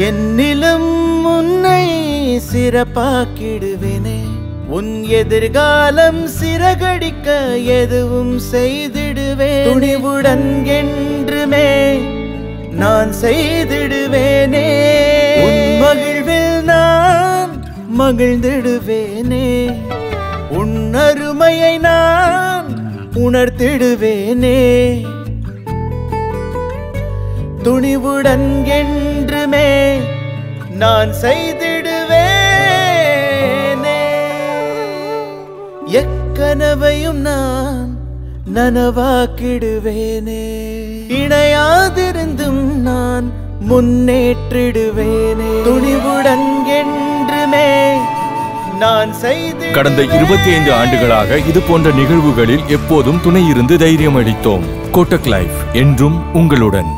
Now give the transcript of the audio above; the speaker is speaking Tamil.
என்னிலும் உன்னை சிறப்பாக்கிடுவேனே உன் எதிர்காலம் சிறகடிக்க எதுவும் செய்திடுவேன் துணிவுடன் என்றுமே நான் செய்திடுவேனே உன் மகிழ்வில் நான் மகிழ்ந்திடுவேனே உன் அருமையை நான் உணர்த்திடுவேனே துணிவுடன் என்றுமே நான் செய்திடுவேனே எக்கனவையும் நான் நனவாக்கிடுவேனே இணையாதிருந்தும் நான் முன்னேற்றிடுவேனே துணிவுடன் என்றுமே நான் செய்து கடந்த 25 ஆண்டுகளாக இது போன்ற நிகழ்வுகளில் எப்போதும் துணை இருந்து தைரியம் அளித்தோம். கோட்டக் லைஃப் என்றும் உங்களுடன்.